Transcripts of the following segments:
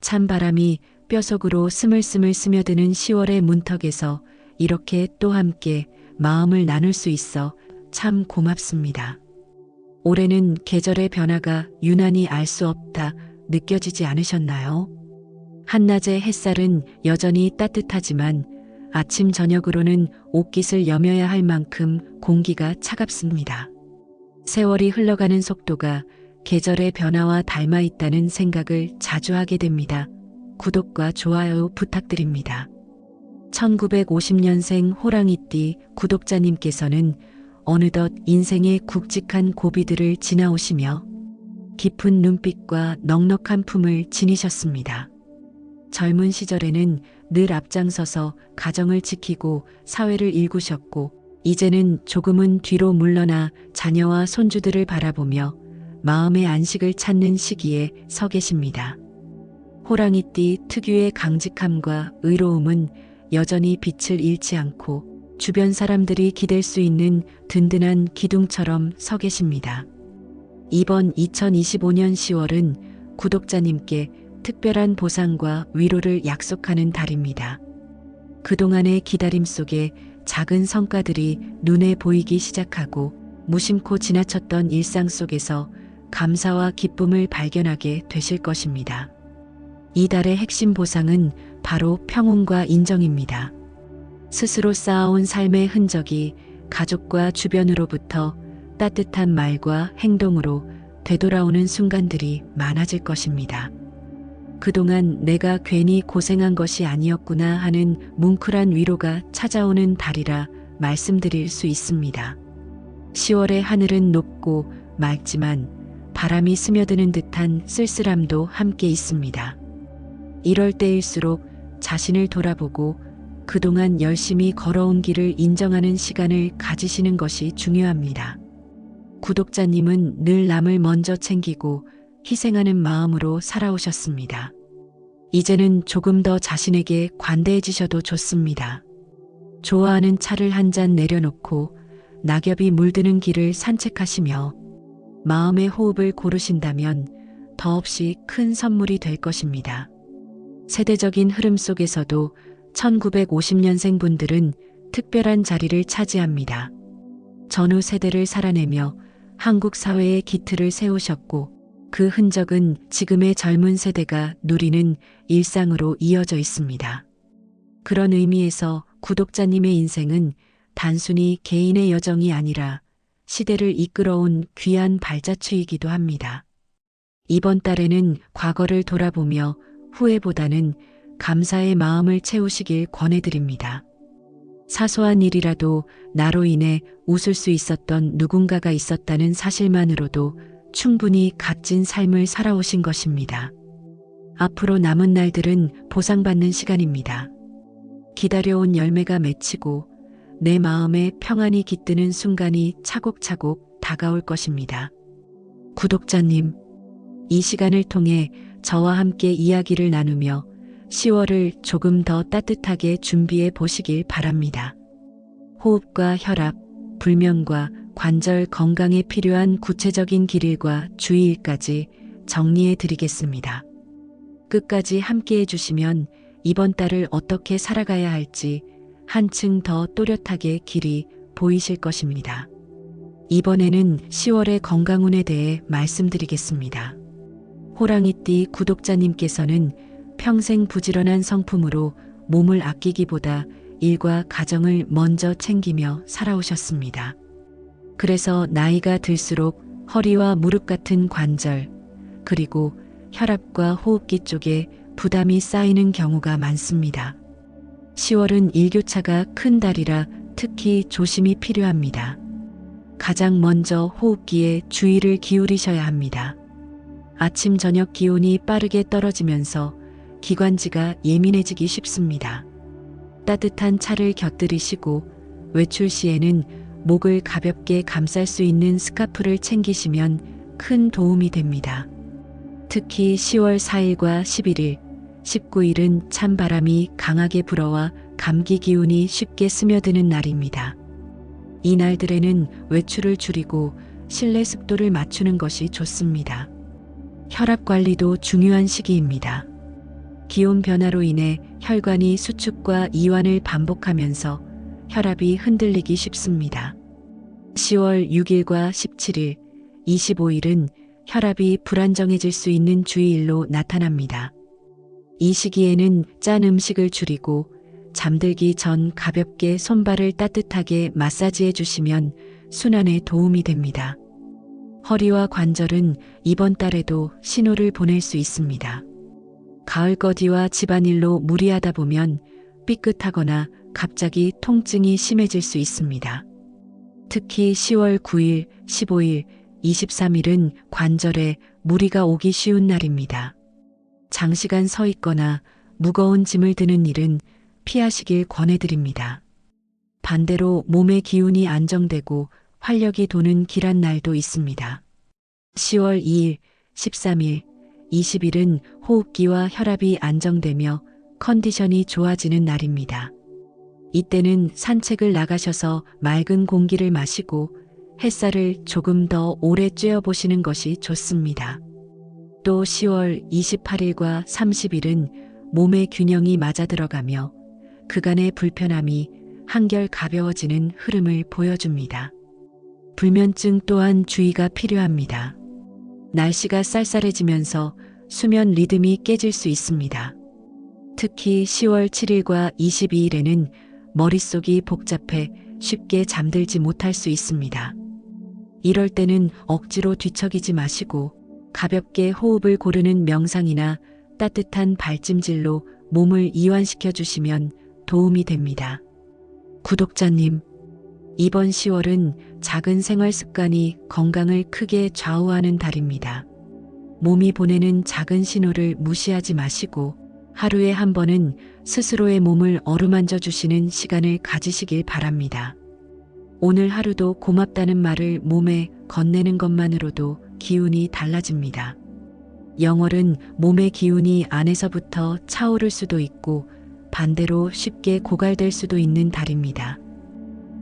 찬바람이 뼈속으로 스물스물 스며드는 10월의 문턱에서 이렇게 또 함께 마음을 나눌 수 있어 참 고맙습니다. 올해는 계절의 변화가 유난히 알 수 없다 느껴지지 않으셨나요? 한낮의 햇살은 여전히 따뜻하지만 아침 저녁으로는 옷깃을 여며야 할 만큼 공기가 차갑습니다. 세월이 흘러가는 속도가 계절의 변화와 닮아 있다는 생각을 자주 하게 됩니다. 구독과 좋아요 부탁드립니다. 1950년생 호랑이띠 구독자님께서는 어느덧 인생의 굵직한 고비들을 지나오시며 깊은 눈빛과 넉넉한 품을 지니셨습니다. 젊은 시절에는 늘 앞장서서 가정을 지키고 사회를 일구셨고 이제는 조금은 뒤로 물러나 자녀와 손주들을 바라보며 마음의 안식을 찾는 시기에 서 계십니다. 호랑이띠 특유의 강직함과 의로움은 여전히 빛을 잃지 않고 주변 사람들이 기댈 수 있는 든든한 기둥처럼 서 계십니다. 이번 2025년 10월은 구독자님께 특별한 보상과 위로를 약속하는 달입니다. 그동안의 기다림 속에 작은 성과들이 눈에 보이기 시작하고 무심코 지나쳤던 일상 속에서 감사와 기쁨을 발견하게 되실 것입니다. 이 달의 핵심 보상은 바로 평온과 인정입니다. 스스로 쌓아온 삶의 흔적이 가족과 주변으로부터 따뜻한 말과 행동으로 되돌아오는 순간들이 많아질 것입니다. 그동안 내가 괜히 고생한 것이 아니었구나 하는 뭉클한 위로가 찾아오는 달이라 말씀드릴 수 있습니다. 10월의 하늘은 높고 맑지만 바람이 스며드는 듯한 쓸쓸함도 함께 있습니다. 이럴 때일수록 자신을 돌아보고 그동안 열심히 걸어온 길을 인정하는 시간을 가지시는 것이 중요합니다. 구독자님은 늘 남을 먼저 챙기고 희생하는 마음으로 살아오셨습니다. 이제는 조금 더 자신에게 관대해지셔도 좋습니다. 좋아하는 차를 한 잔 내려놓고 낙엽이 물드는 길을 산책하시며 마음의 호흡을 고르신다면 더없이 큰 선물이 될 것입니다. 세대적인 흐름 속에서도 1950년생 분들은 특별한 자리를 차지합니다. 전후 세대를 살아내며 한국 사회의 기틀을 세우셨고 그 흔적은 지금의 젊은 세대가 누리는 일상으로 이어져 있습니다. 그런 의미에서 구독자님의 인생은 단순히 개인의 여정이 아니라 시대를 이끌어온 귀한 발자취이기도 합니다. 이번 달에는 과거를 돌아보며 후회보다는 감사의 마음을 채우시길 권해드립니다. 사소한 일이라도 나로 인해 웃을 수 있었던 누군가가 있었다는 사실만으로도 충분히 값진 삶을 살아오신 것입니다. 앞으로 남은 날들은 보상받는 시간입니다. 기다려온 열매가 맺히고 내 마음에 평안이 깃드는 순간이 차곡차곡 다가올 것입니다. 구독자님, 이 시간을 통해 저와 함께 이야기를 나누며 10월을 조금 더 따뜻하게 준비해 보시길 바랍니다. 호흡과 혈압, 불면과 관절 건강에 필요한 구체적인 길일과 주의일까지 정리해 드리겠습니다. 끝까지 함께 해주시면 이번 달을 어떻게 살아가야 할지 한층 더 또렷하게 길이 보이실 것입니다. 이번에는 10월의 건강운에 대해 말씀드리겠습니다. 호랑이띠 구독자님께서는 평생 부지런한 성품으로 몸을 아끼기보다 일과 가정을 먼저 챙기며 살아오셨습니다. 그래서 나이가 들수록 허리와 무릎 같은 관절, 그리고 혈압과 호흡기 쪽에 부담이 쌓이는 경우가 많습니다. 10월은 일교차가 큰 달이라 특히 조심이 필요합니다. 가장 먼저 호흡기에 주의를 기울이셔야 합니다. 아침 저녁 기온이 빠르게 떨어지면서 기관지가 예민해지기 쉽습니다. 따뜻한 차를 곁들이시고 외출 시에는 목을 가볍게 감쌀 수 있는 스카프를 챙기시면 큰 도움이 됩니다. 특히 10월 4일과 11일, 19일은 찬바람이 강하게 불어와 감기 기운이 쉽게 스며드는 날입니다. 이 날들에는 외출을 줄이고 실내 습도를 맞추는 것이 좋습니다. 혈압 관리도 중요한 시기입니다. 기온 변화로 인해 혈관이 수축과 이완을 반복하면서 혈압이 흔들리기 쉽습니다. 10월 6일과 17일, 25일은 혈압이 불안정해질 수 있는 주의일로 나타납니다. 이 시기에는 짠 음식을 줄이고 잠들기 전 가볍게 손발을 따뜻하게 마사지해 주시면 순환에 도움이 됩니다. 허리와 관절은 이번 달에도 신호를 보낼 수 있습니다. 가을거디와 집안일로 무리하다 보면 삐끗하거나 갑자기 통증이 심해질 수 있습니다. 특히 10월 9일, 15일, 23일은 관절에 무리가 오기 쉬운 날입니다. 장시간 서 있거나 무거운 짐을 드는 일은 피하시길 권해드립니다. 반대로 몸의 기운이 안정되고 활력이 도는 길한 날도 있습니다. 10월 2일, 13일, 20일은 호흡기와 혈압이 안정되며 컨디션이 좋아지는 날입니다. 이때는 산책을 나가셔서 맑은 공기를 마시고 햇살을 조금 더 오래 쬐어보시는 것이 좋습니다. 또 10월 28일과 30일은 몸의 균형이 맞아들어가며 그간의 불편함이 한결 가벼워지는 흐름을 보여줍니다. 불면증 또한 주의가 필요합니다. 날씨가 쌀쌀해지면서 수면 리듬이 깨질 수 있습니다. 특히 10월 7일과 22일에는 머릿속이 복잡해 쉽게 잠들지 못할 수 있습니다. 이럴 때는 억지로 뒤척이지 마시고 가볍게 호흡을 고르는 명상이나 따뜻한 발찜질로 몸을 이완시켜 주시면 도움이 됩니다. 구독자님, 이번 10월은 작은 생활 습관이 건강을 크게 좌우하는 달입니다. 몸이 보내는 작은 신호를 무시하지 마시고 하루에 한 번은 스스로의 몸을 어루만져 주시는 시간을 가지시길 바랍니다. 오늘 하루도 고맙다는 말을 몸에 건네는 것만으로도 기운이 달라집니다. 영월은 몸의 기운이 안에서부터 차오를 수도 있고 반대로 쉽게 고갈될 수도 있는 달입니다.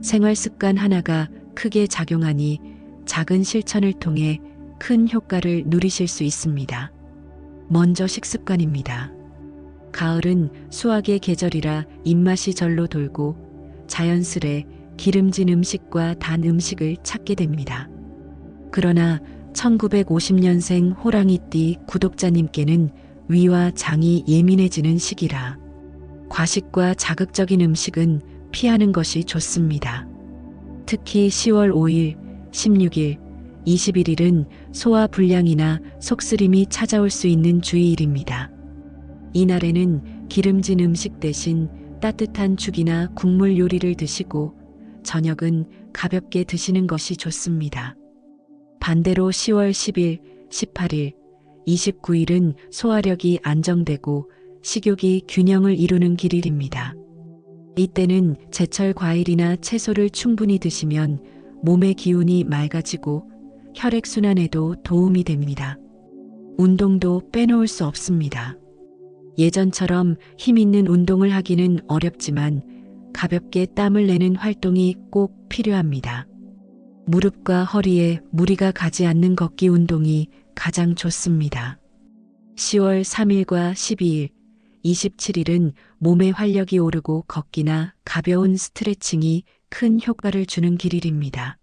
생활 습관 하나가 크게 작용하니 작은 실천을 통해 큰 효과를 누리실 수 있습니다. 먼저 식습관입니다. 가을은 수확의 계절이라 입맛이 절로 돌고 자연스레 기름진 음식과 단 음식을 찾게 됩니다. 그러나 1950년생 호랑이띠 구독자님께는 위와 장이 예민해지는 시기라 과식과 자극적인 음식은 피하는 것이 좋습니다. 특히 10월 5일, 16일, 21일은 소화 불량이나 속쓰림이 찾아올 수 있는 주의일입니다. 이날에는 기름진 음식 대신 따뜻한 죽이나 국물 요리를 드시고 저녁은 가볍게 드시는 것이 좋습니다. 반대로 10월 10일, 18일, 29일은 소화력이 안정되고 식욕이 균형을 이루는 길일입니다. 이때는 제철 과일이나 채소를 충분히 드시면 몸의 기운이 맑아지고 혈액순환에도 도움이 됩니다. 운동도 빼놓을 수 없습니다. 예전처럼 힘 있는 운동을 하기는 어렵지만 가볍게 땀을 내는 활동이 꼭 필요합니다. 무릎과 허리에 무리가 가지 않는 걷기 운동이 가장 좋습니다. 10월 3일과 12일, 27일은 몸의 활력이 오르고 걷기나 가벼운 스트레칭이 큰 효과를 주는 길일입니다.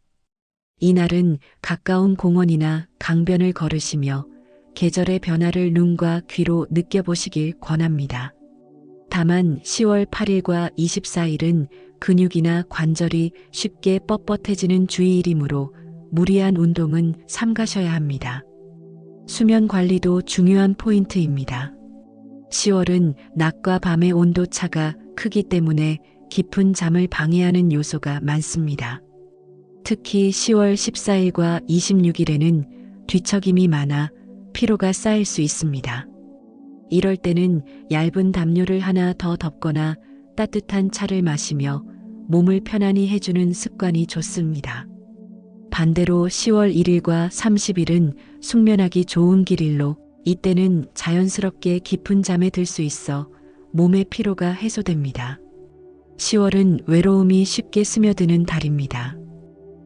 이날은 가까운 공원이나 강변을 걸으시며 계절의 변화를 눈과 귀로 느껴보시길 권합니다. 다만 10월 8일과 24일은 근육이나 관절이 쉽게 뻣뻣해지는 주의일이므로 무리한 운동은 삼가셔야 합니다. 수면 관리도 중요한 포인트입니다. 10월은 낮과 밤의 온도 차가 크기 때문에 깊은 잠을 방해하는 요소가 많습니다. 특히 10월 14일과 26일에는 뒤척임이 많아 피로가 쌓일 수 있습니다. 이럴 때는 얇은 담요를 하나 더 덮거나 따뜻한 차를 마시며 몸을 편안히 해주는 습관이 좋습니다. 반대로 10월 1일과 30일은 숙면하기 좋은 길일로 이때는 자연스럽게 깊은 잠에 들 수 있어 몸의 피로가 해소됩니다. 10월은 외로움이 쉽게 스며드는 달입니다.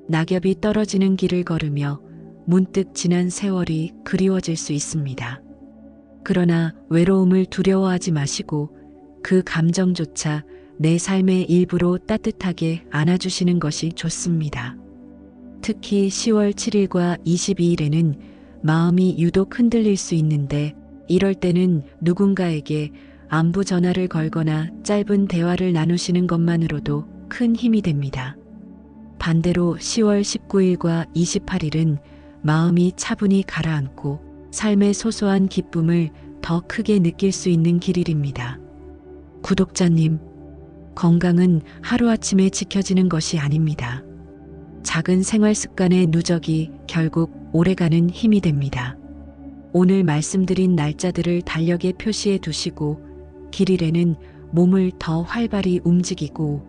낙엽이 떨어지는 길을 걸으며 문득 지난 세월이 그리워질 수 있습니다. 그러나 외로움을 두려워하지 마시고 그 감정조차 내 삶의 일부로 따뜻하게 안아주시는 것이 좋습니다. 특히 10월 7일과 22일에는 마음이 유독 흔들릴 수 있는데 이럴 때는 누군가에게 안부 전화를 걸거나 짧은 대화를 나누시는 것만으로도 큰 힘이 됩니다. 반대로 10월 19일과 28일은 마음이 차분히 가라앉고 삶의 소소한 기쁨을 더 크게 느낄 수 있는 길일입니다. 구독자님, 건강은 하루아침에 지켜지는 것이 아닙니다. 작은 생활 습관의 누적이 결국 오래가는 힘이 됩니다. 오늘 말씀드린 날짜들을 달력에 표시해 두시고 길일에는 몸을 더 활발히 움직이고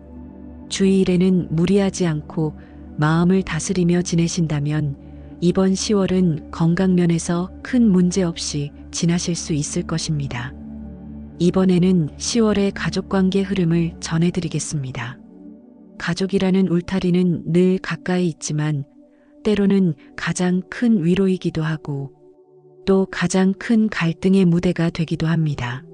주일에는 무리하지 않고 마음을 다스리며 지내신다면 이번 10월은 건강면에서 큰 문제 없이 지나실 수 있을 것입니다. 이번에는 10월의 가족관계 흐름을 전해드리겠습니다. 가족이라는 울타리는 늘 가까이 있지만 때로는 가장 큰 위로이기도 하고 또 가장 큰 갈등의 무대가 되기도 합니다.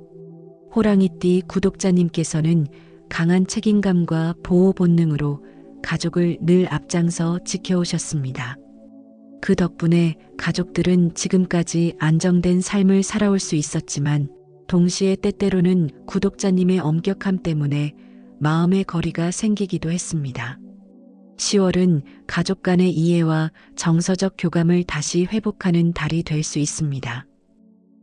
호랑이띠 구독자님께서는 강한 책임감과 보호 본능으로 가족을 늘 앞장서 지켜오셨습니다. 그 덕분에 가족들은 지금까지 안정된 삶을 살아올 수 있었지만 동시에 때때로는 구독자님의 엄격함 때문에 마음의 거리가 생기기도 했습니다. 10월은 가족 간의 이해와 정서적 교감을 다시 회복하는 달이 될 수 있습니다.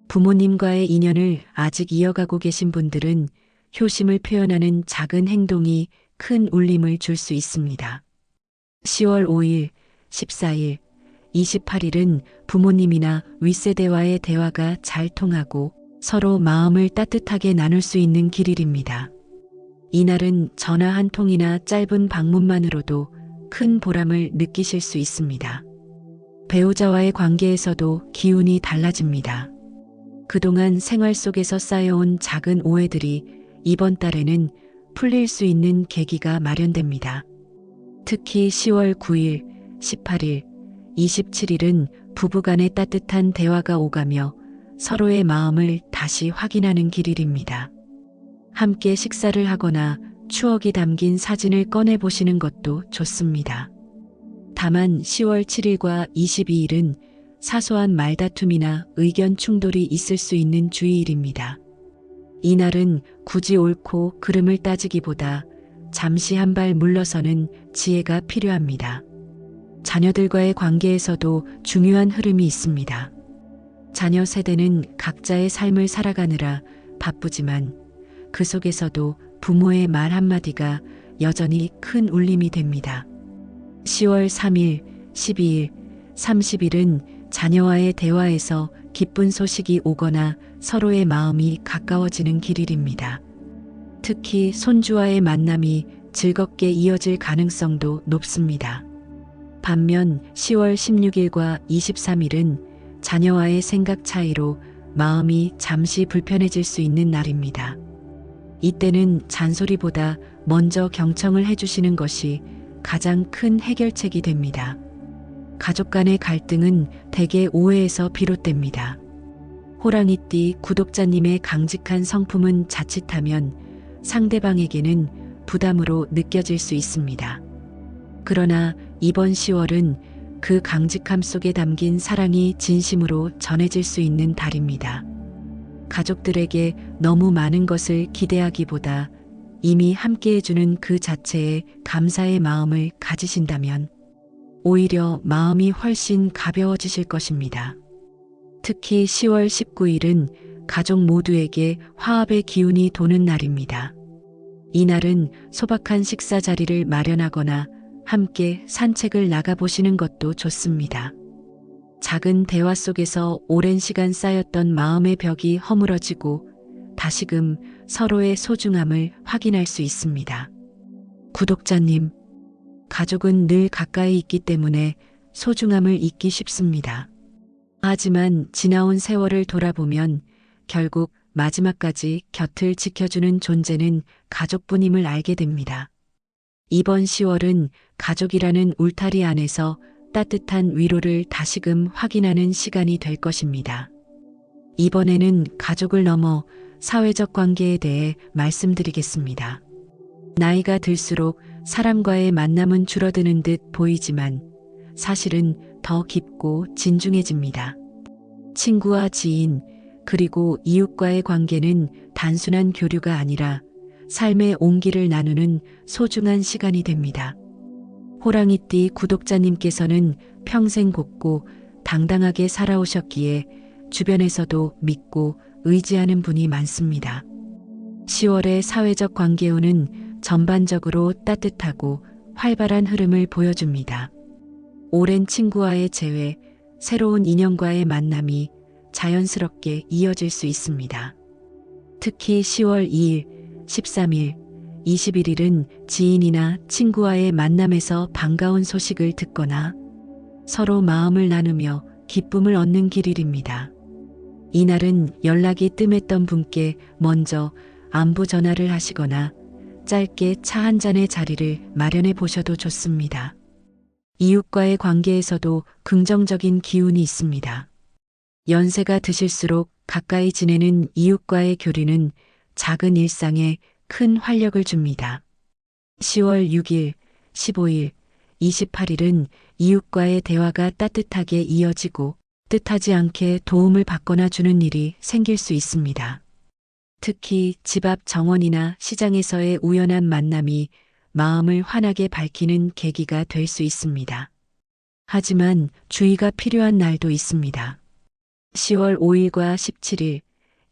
부모님과의 인연을 아직 이어가고 계신 분들은 효심을 표현하는 작은 행동이 큰 울림을 줄 수 있습니다. 10월 5일, 14일, 28일은 부모님이나 윗세대와의 대화가 잘 통하고 서로 마음을 따뜻하게 나눌 수 있는 길일입니다. 이날은 전화 한 통이나 짧은 방문만으로도 큰 보람을 느끼실 수 있습니다. 배우자와의 관계에서도 기운이 달라집니다. 그동안 생활 속에서 쌓여온 작은 오해들이 이번 달에는 풀릴 수 있는 계기가 마련됩니다. 특히 10월 9일, 18일, 27일은 부부간의 따뜻한 대화가 오가며 서로의 마음을 다시 확인하는 길일입니다. 함께 식사를 하거나 추억이 담긴 사진을 꺼내보시는 것도 좋습니다. 다만 10월 7일과 22일은 사소한 말다툼이나 의견 충돌이 있을 수 있는 주의일입니다. 이날은 굳이 옳고 그름을 따지기보다 잠시 한 발 물러서는 지혜가 필요합니다. 자녀들과의 관계에서도 중요한 흐름이 있습니다. 자녀 세대는 각자의 삶을 살아가느라 바쁘지만 그 속에서도 부모의 말 한마디가 여전히 큰 울림이 됩니다. 10월 3일, 12일, 30일은 자녀와의 대화에서 기쁜 소식이 오거나 서로의 마음이 가까워지는 길일입니다. 특히 손주와의 만남이 즐겁게 이어질 가능성도 높습니다. 반면 10월 16일과 23일은 자녀와의 생각 차이로 마음이 잠시 불편해질 수 있는 날입니다. 이때는 잔소리보다 먼저 경청을 해주시는 것이 가장 큰 해결책이 됩니다. 가족 간의 갈등은 대개 오해에서 비롯됩니다. 호랑이띠 구독자님의 강직한 성품은 자칫하면 상대방에게는 부담으로 느껴질 수 있습니다. 그러나 이번 10월은 그 강직함 속에 담긴 사랑이 진심으로 전해질 수 있는 달입니다. 가족들에게 너무 많은 것을 기대하기보다 이미 함께해주는 그 자체에 감사의 마음을 가지신다면 오히려 마음이 훨씬 가벼워지실 것입니다. 특히 10월 19일은 가족 모두에게 화합의 기운이 도는 날입니다. 이날은 소박한 식사 자리를 마련하거나 함께 산책을 나가보시는 것도 좋습니다. 작은 대화 속에서 오랜 시간 쌓였던 마음의 벽이 허물어지고 다시금 서로의 소중함을 확인할 수 있습니다. 구독자님, 가족은 늘 가까이 있기 때문에 소중함을 잊기 쉽습니다. 하지만 지나온 세월을 돌아보면 결국 마지막까지 곁을 지켜주는 존재는 가족뿐임을 알게 됩니다. 이번 10월은 가족이라는 울타리 안에서 따뜻한 위로를 다시금 확인하는 시간이 될 것입니다. 이번에는 가족을 넘어 사회적 관계에 대해 말씀드리겠습니다. 나이가 들수록 사람과의 만남은 줄어드는 듯 보이지만 사실은 더 깊고 진중해집니다. 친구와 지인, 그리고 이웃과의 관계는 단순한 교류가 아니라 삶의 온기를 나누는 소중한 시간이 됩니다. 호랑이띠 구독자님께서는 평생 곱고 당당하게 살아오셨기에 주변에서도 믿고 의지하는 분이 많습니다. 10월의 사회적 관계운은 전반적으로 따뜻하고 활발한 흐름을 보여줍니다. 오랜 친구와의 재회, 새로운 인연과의 만남이 자연스럽게 이어질 수 있습니다. 특히 10월 2일, 13일, 21일은 지인이나 친구와의 만남에서 반가운 소식을 듣거나 서로 마음을 나누며 기쁨을 얻는 길일입니다. 이날은 연락이 뜸했던 분께 먼저 안부 전화를 하시거나 짧게 차 한 잔의 자리를 마련해 보셔도 좋습니다. 이웃과의 관계에서도 긍정적인 기운이 있습니다. 연세가 드실수록 가까이 지내는 이웃과의 교류는 작은 일상에 큰 활력을 줍니다. 10월 6일, 15일, 28일은 이웃과의 대화가 따뜻하게 이어지고 뜻하지 않게 도움을 받거나 주는 일이 생길 수 있습니다. 특히 집 앞 정원이나 시장에서의 우연한 만남이 마음을 환하게 밝히는 계기가 될 수 있습니다. 하지만 주의가 필요한 날도 있습니다. 10월 5일과 17일,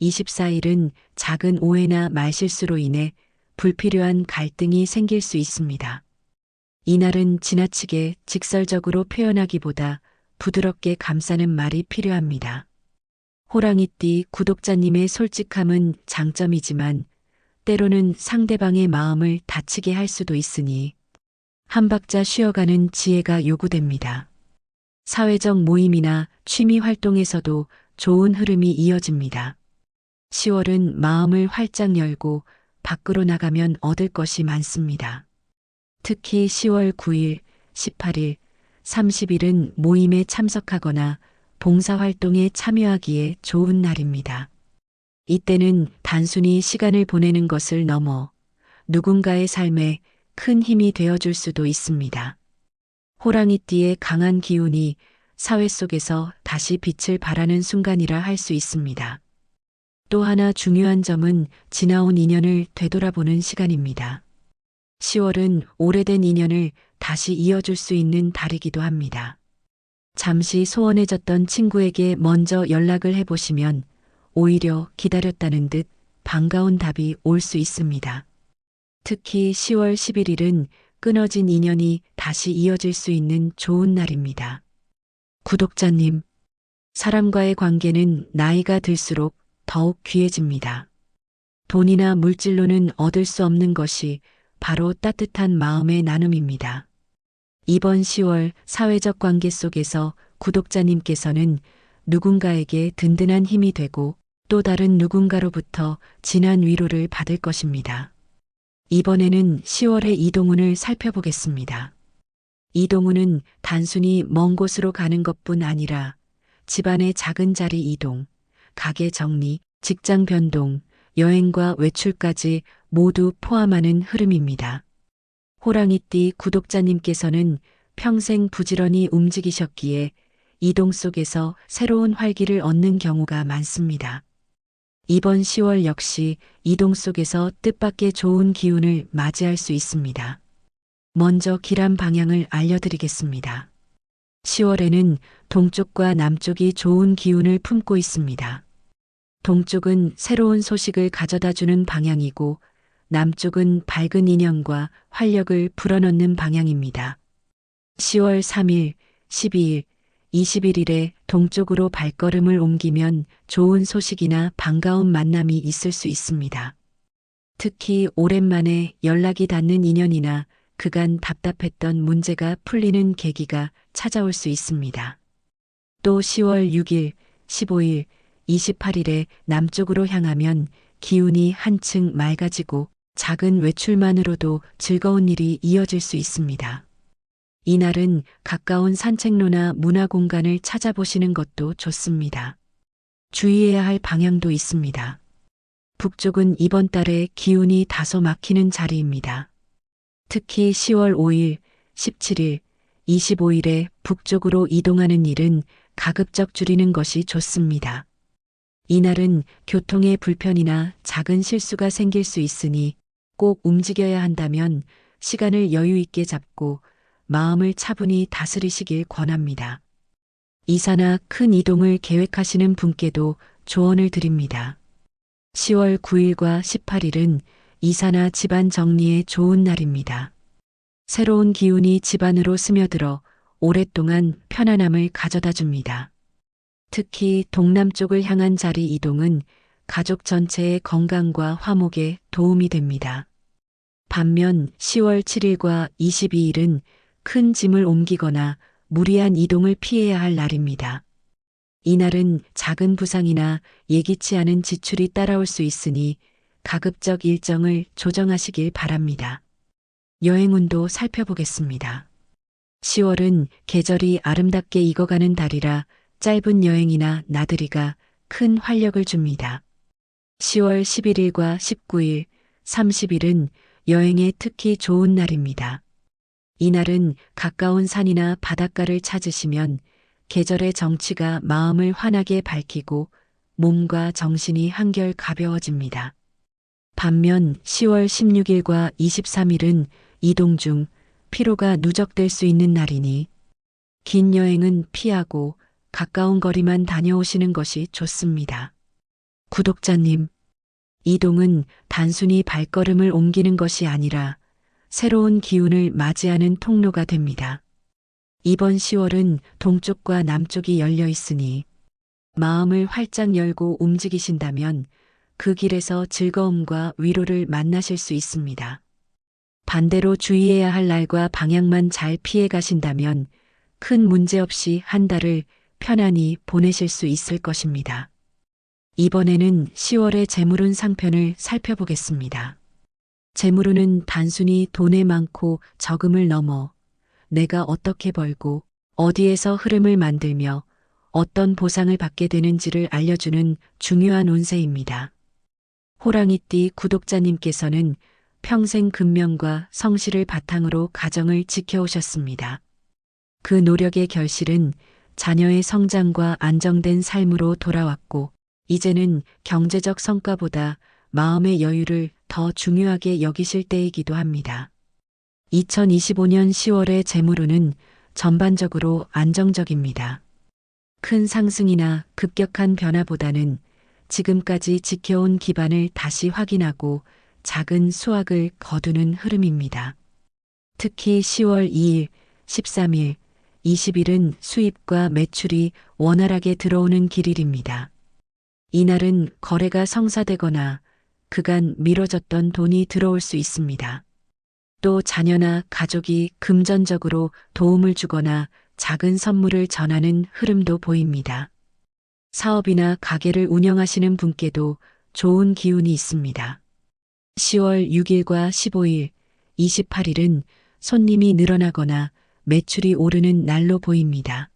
24일은 작은 오해나 말실수로 인해 불필요한 갈등이 생길 수 있습니다. 이날은 지나치게 직설적으로 표현하기보다 부드럽게 감싸는 말이 필요합니다. 호랑이띠 구독자님의 솔직함은 장점이지만 때로는 상대방의 마음을 다치게 할 수도 있으니 한 박자 쉬어가는 지혜가 요구됩니다. 사회적 모임이나 취미 활동에서도 좋은 흐름이 이어집니다. 10월은 마음을 활짝 열고 밖으로 나가면 얻을 것이 많습니다. 특히 10월 9일, 18일, 30일은 모임에 참석하거나 봉사활동에 참여하기에 좋은 날입니다. 이때는 단순히 시간을 보내는 것을 넘어 누군가의 삶에 큰 힘이 되어줄 수도 있습니다. 호랑이띠의 강한 기운이 사회 속에서 다시 빛을 발하는 순간이라 할 수 있습니다. 또 하나 중요한 점은 지나온 인연을 되돌아보는 시간입니다. 10월은 오래된 인연을 다시 이어줄 수 있는 달이기도 합니다. 잠시 소원해졌던 친구에게 먼저 연락을 해보시면 오히려 기다렸다는 듯 반가운 답이 올 수 있습니다. 특히 10월 11일은 끊어진 인연이 다시 이어질 수 있는 좋은 날입니다. 구독자님, 사람과의 관계는 나이가 들수록 더욱 귀해집니다. 돈이나 물질로는 얻을 수 없는 것이 바로 따뜻한 마음의 나눔입니다. 이번 10월 사회적 관계 속에서 구독자님께서는 누군가에게 든든한 힘이 되고 또 다른 누군가로부터 진한 위로를 받을 것입니다. 이번에는 10월의 이동운을 살펴보겠습니다. 이동운은 단순히 먼 곳으로 가는 것뿐 아니라 집안의 작은 자리 이동, 가게 정리, 직장 변동, 여행과 외출까지 모두 포함하는 흐름입니다. 호랑이띠 구독자님께서는 평생 부지런히 움직이셨기에 이동 속에서 새로운 활기를 얻는 경우가 많습니다. 이번 10월 역시 이동 속에서 뜻밖의 좋은 기운을 맞이할 수 있습니다. 먼저 길한 방향을 알려드리겠습니다. 10월에는 동쪽과 남쪽이 좋은 기운을 품고 있습니다. 동쪽은 새로운 소식을 가져다주는 방향이고 남쪽은 밝은 인연과 활력을 불어넣는 방향입니다. 10월 3일, 12일, 21일에 동쪽으로 발걸음을 옮기면 좋은 소식이나 반가운 만남이 있을 수 있습니다. 특히 오랜만에 연락이 닿는 인연이나 그간 답답했던 문제가 풀리는 계기가 찾아올 수 있습니다. 또 10월 6일, 15일, 28일에 남쪽으로 향하면 기운이 한층 맑아지고 작은 외출만으로도 즐거운 일이 이어질 수 있습니다. 이날은 가까운 산책로나 문화공간을 찾아보시는 것도 좋습니다. 주의해야 할 방향도 있습니다. 북쪽은 이번 달에 기운이 다소 막히는 자리입니다. 특히 10월 5일, 17일, 25일에 북쪽으로 이동하는 일은 가급적 줄이는 것이 좋습니다. 이날은 교통에 불편이나 작은 실수가 생길 수 있으니 꼭 움직여야 한다면 시간을 여유 있게 잡고 마음을 차분히 다스리시길 권합니다. 이사나 큰 이동을 계획하시는 분께도 조언을 드립니다. 10월 9일과 18일은 이사나 집안 정리에 좋은 날입니다. 새로운 기운이 집안으로 스며들어 오랫동안 편안함을 가져다 줍니다. 특히 동남쪽을 향한 자리 이동은 가족 전체의 건강과 화목에 도움이 됩니다. 반면 10월 7일과 22일은 큰 짐을 옮기거나 무리한 이동을 피해야 할 날입니다. 이날은 작은 부상이나 예기치 않은 지출이 따라올 수 있으니 가급적 일정을 조정하시길 바랍니다. 여행운도 살펴보겠습니다. 10월은 계절이 아름답게 익어가는 달이라 짧은 여행이나 나들이가 큰 활력을 줍니다. 10월 11일과 19일, 30일은 여행에 특히 좋은 날입니다. 이날은 가까운 산이나 바닷가를 찾으시면 계절의 정취가 마음을 환하게 밝히고 몸과 정신이 한결 가벼워집니다. 반면 10월 16일과 23일은 이동 중 피로가 누적될 수 있는 날이니 긴 여행은 피하고 가까운 거리만 다녀오시는 것이 좋습니다. 구독자님, 이동은 단순히 발걸음을 옮기는 것이 아니라 새로운 기운을 맞이하는 통로가 됩니다. 이번 10월은 동쪽과 남쪽이 열려 있으니 마음을 활짝 열고 움직이신다면 그 길에서 즐거움과 위로를 만나실 수 있습니다. 반대로 주의해야 할 날과 방향만 잘 피해 가신다면 큰 문제 없이 한 달을 편안히 보내실 수 있을 것입니다. 이번에는 10월의 재물운 상편을 살펴보겠습니다. 재물운은 단순히 돈의 많고 적음을 넘어 내가 어떻게 벌고 어디에서 흐름을 만들며 어떤 보상을 받게 되는지를 알려주는 중요한 운세입니다. 호랑이띠 구독자님께서는 평생 근면과 성실을 바탕으로 가정을 지켜오셨습니다. 그 노력의 결실은 자녀의 성장과 안정된 삶으로 돌아왔고 이제는 경제적 성과보다 마음의 여유를 더 중요하게 여기실 때이기도 합니다. 2025년 10월의 재물운은 전반적으로 안정적입니다. 큰 상승이나 급격한 변화보다는 지금까지 지켜온 기반을 다시 확인하고 작은 수확을 거두는 흐름입니다. 특히 10월 2일, 13일, 20일은 수입과 매출이 원활하게 들어오는 길일입니다. 이날은 거래가 성사되거나 그간 미뤄졌던 돈이 들어올 수 있습니다. 또 자녀나 가족이 금전적으로 도움을 주거나 작은 선물을 전하는 흐름도 보입니다. 사업이나 가게를 운영하시는 분께도 좋은 기운이 있습니다. 10월 6일과 15일, 28일은 손님이 늘어나거나 매출이 오르는 날로 보입니다.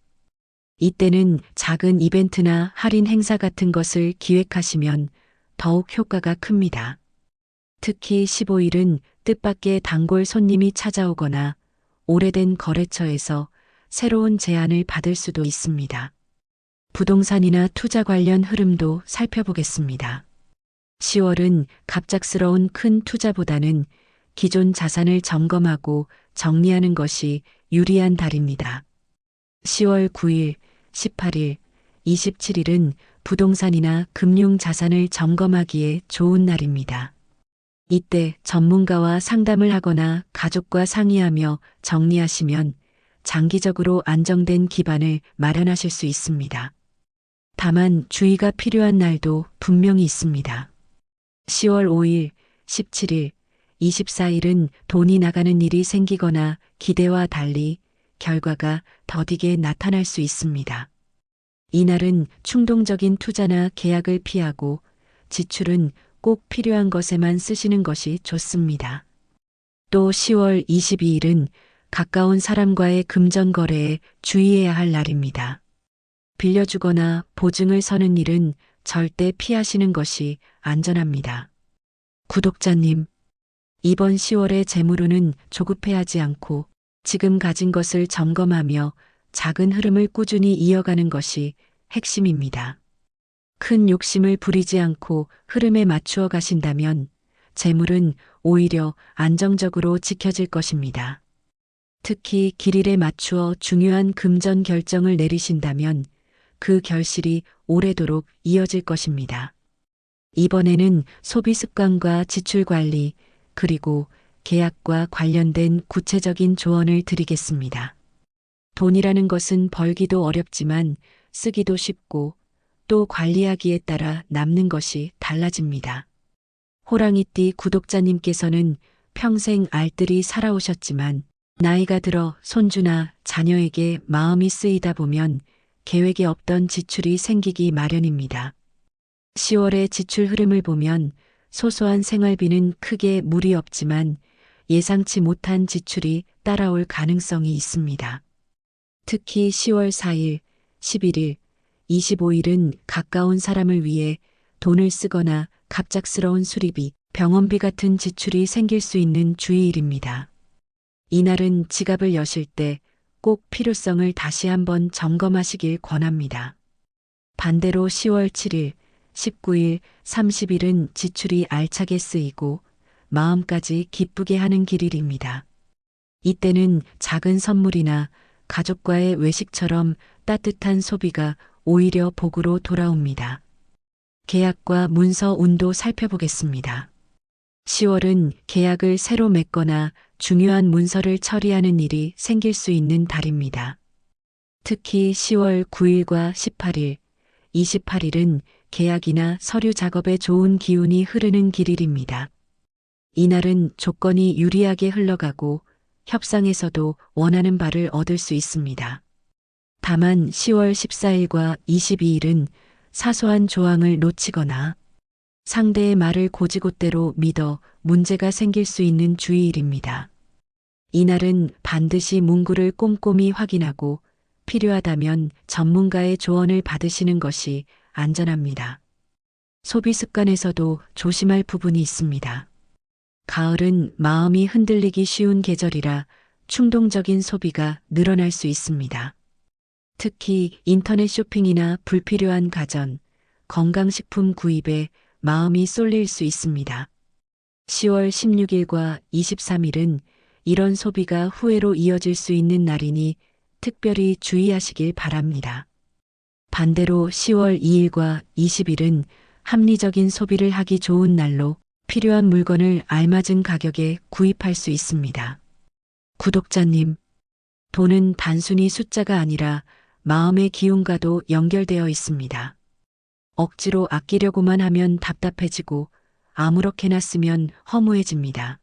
이때는 작은 이벤트나 할인 행사 같은 것을 기획하시면 더욱 효과가 큽니다. 특히 15일은 뜻밖의 단골 손님이 찾아오거나 오래된 거래처에서 새로운 제안을 받을 수도 있습니다. 부동산이나 투자 관련 흐름도 살펴보겠습니다. 10월은 갑작스러운 큰 투자보다는 기존 자산을 점검하고 정리하는 것이 유리한 달입니다. 10월 9일, 18일, 27일은 부동산이나 금융 자산을 점검하기에 좋은 날입니다. 이때 전문가와 상담을 하거나 가족과 상의하며 정리하시면 장기적으로 안정된 기반을 마련하실 수 있습니다. 다만 주의가 필요한 날도 분명히 있습니다. 10월 5일, 17일, 24일은 돈이 나가는 일이 생기거나 기대와 달리 결과가 더디게 나타날 수 있습니다. 이날은 충동적인 투자나 계약을 피하고 지출은 꼭 필요한 것에만 쓰시는 것이 좋습니다. 또 10월 22일은 가까운 사람과의 금전 거래에 주의해야 할 날입니다. 빌려주거나 보증을 서는 일은 절대 피하시는 것이 안전합니다. 구독자님, 이번 10월의 재물운은 조급해하지 않고 지금 가진 것을 점검하며 작은 흐름을 꾸준히 이어가는 것이 핵심입니다. 큰 욕심을 부리지 않고 흐름에 맞추어 가신다면 재물은 오히려 안정적으로 지켜질 것입니다. 특히 길일에 맞추어 중요한 금전 결정을 내리신다면 그 결실이 오래도록 이어질 것입니다. 이번에는 소비 습관과 지출 관리, 그리고 계약과 관련된 구체적인 조언을 드리겠습니다. 돈이라는 것은 벌기도 어렵지만 쓰기도 쉽고 또 관리하기에 따라 남는 것이 달라집니다. 호랑이띠 구독자님께서는 평생 알뜰히 살아오셨지만 나이가 들어 손주나 자녀에게 마음이 쓰이다 보면 계획에 없던 지출이 생기기 마련입니다. 10월의 지출 흐름을 보면 소소한 생활비는 크게 무리 없지만 예상치 못한 지출이 따라올 가능성이 있습니다. 특히 10월 4일, 11일, 25일은 가까운 사람을 위해 돈을 쓰거나 갑작스러운 수리비, 병원비 같은 지출이 생길 수 있는 주의일입니다. 이날은 지갑을 여실 때 꼭 필요성을 다시 한번 점검하시길 권합니다. 반대로 10월 7일, 19일, 30일은 지출이 알차게 쓰이고 마음까지 기쁘게 하는 길일입니다. 이때는 작은 선물이나 가족과의 외식처럼 따뜻한 소비가 오히려 복으로 돌아옵니다. 계약과 문서 운도 살펴보겠습니다. 10월은 계약을 새로 맺거나 중요한 문서를 처리하는 일이 생길 수 있는 달입니다. 특히 10월 9일과 18일, 28일은 계약이나 서류 작업에 좋은 기운이 흐르는 길일입니다. 이날은 조건이 유리하게 흘러가고 협상에서도 원하는 바를 얻을 수 있습니다. 다만 10월 14일과 22일은 사소한 조항을 놓치거나 상대의 말을 곧이곧대로 믿어 문제가 생길 수 있는 주의일입니다. 이날은 반드시 문구를 꼼꼼히 확인하고 필요하다면 전문가의 조언을 받으시는 것이 안전합니다. 소비 습관에서도 조심할 부분이 있습니다. 가을은 마음이 흔들리기 쉬운 계절이라 충동적인 소비가 늘어날 수 있습니다. 특히 인터넷 쇼핑이나 불필요한 가전, 건강식품 구입에 마음이 쏠릴 수 있습니다. 10월 16일과 23일은 이런 소비가 후회로 이어질 수 있는 날이니 특별히 주의하시길 바랍니다. 반대로 10월 2일과 20일은 합리적인 소비를 하기 좋은 날로 필요한 물건을 알맞은 가격에 구입할 수 있습니다. 구독자님, 돈은 단순히 숫자가 아니라 마음의 기운과도 연결되어 있습니다. 억지로 아끼려고만 하면 답답해지고 아무렇게나 쓰면 허무해집니다.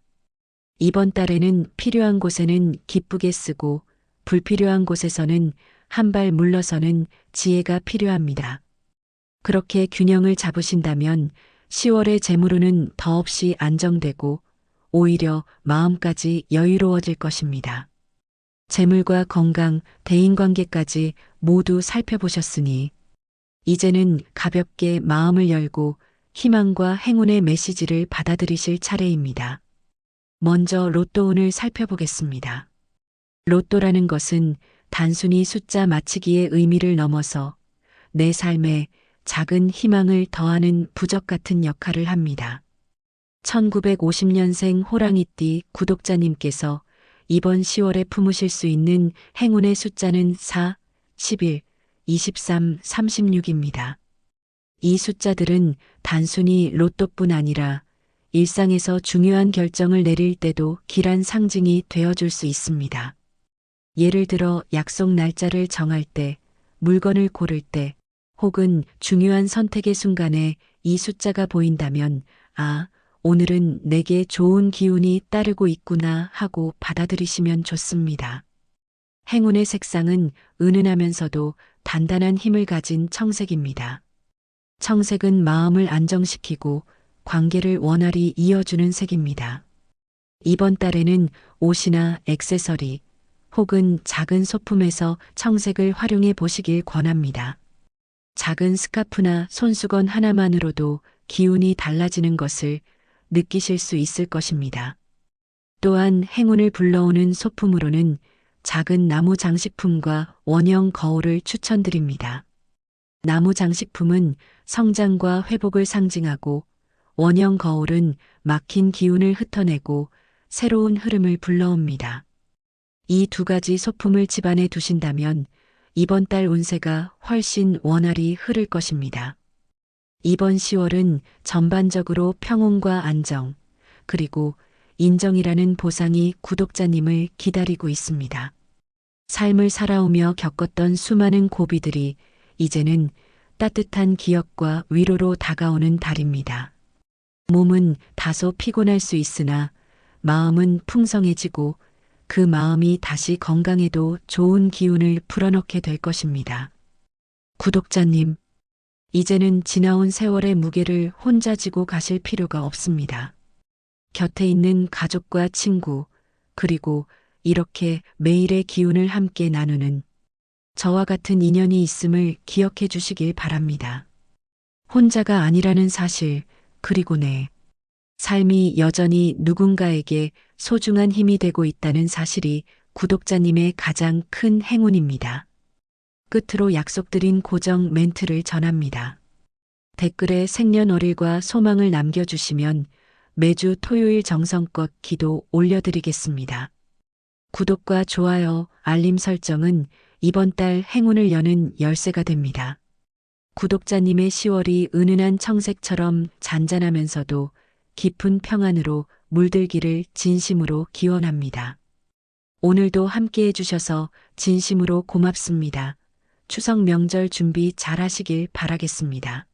이번 달에는 필요한 곳에는 기쁘게 쓰고 불필요한 곳에서는 한 발 물러서는 지혜가 필요합니다. 그렇게 균형을 잡으신다면 10월의 재물운은 더없이 안정되고 오히려 마음까지 여유로워질 것입니다. 재물과 건강, 대인관계까지 모두 살펴보셨으니 이제는 가볍게 마음을 열고 희망과 행운의 메시지를 받아들이실 차례입니다. 먼저 로또운을 살펴보겠습니다. 로또라는 것은 단순히 숫자 맞히기의 의미를 넘어서 내 삶에 작은 희망을 더하는 부적 같은 역할을 합니다. 1950년생 호랑이띠 구독자님께서 이번 10월에 품으실 수 있는 행운의 숫자는 4, 11, 23, 36입니다. 이 숫자들은 단순히 로또뿐 아니라 일상에서 중요한 결정을 내릴 때도 길한 상징이 되어줄 수 있습니다. 예를 들어 약속 날짜를 정할 때, 물건을 고를 때, 혹은 중요한 선택의 순간에 이 숫자가 보인다면, 아, 오늘은 내게 좋은 기운이 따르고 있구나 하고 받아들이시면 좋습니다. 행운의 색상은 은은하면서도 단단한 힘을 가진 청색입니다. 청색은 마음을 안정시키고 관계를 원활히 이어주는 색입니다. 이번 달에는 옷이나 액세서리 혹은 작은 소품에서 청색을 활용해 보시길 권합니다. 작은 스카프나 손수건 하나만으로도 기운이 달라지는 것을 느끼실 수 있을 것입니다. 또한 행운을 불러오는 소품으로는 작은 나무 장식품과 원형 거울을 추천드립니다. 나무 장식품은 성장과 회복을 상징하고 원형 거울은 막힌 기운을 흩어내고 새로운 흐름을 불러옵니다. 이 두 가지 소품을 집안에 두신다면 이번 달 운세가 훨씬 원활히 흐를 것입니다. 이번 10월은 전반적으로 평온과 안정, 그리고 인정이라는 보상이 구독자님을 기다리고 있습니다. 삶을 살아오며 겪었던 수많은 고비들이 이제는 따뜻한 기억과 위로로 다가오는 달입니다. 몸은 다소 피곤할 수 있으나 마음은 풍성해지고 그 마음이 다시 건강에도 좋은 기운을 불어넣게 될 것입니다. 구독자님, 이제는 지나온 세월의 무게를 혼자 지고 가실 필요가 없습니다. 곁에 있는 가족과 친구, 그리고 이렇게 매일의 기운을 함께 나누는 저와 같은 인연이 있음을 기억해 주시길 바랍니다. 혼자가 아니라는 사실, 그리고 내 삶이 여전히 누군가에게 소중한 힘이 되고 있다는 사실이 구독자님의 가장 큰 행운입니다. 끝으로 약속드린 고정 멘트를 전합니다. 댓글에 생년월일과 소망을 남겨주시면 매주 토요일 정성껏 기도 올려드리겠습니다. 구독과 좋아요, 알림 설정은 이번 달 행운을 여는 열쇠가 됩니다. 구독자님의 10월이 은은한 청색처럼 잔잔하면서도 깊은 평안으로 물들기를 진심으로 기원합니다. 오늘도 함께 해주셔서 진심으로 고맙습니다. 추석 명절 준비 잘 하시길 바라겠습니다.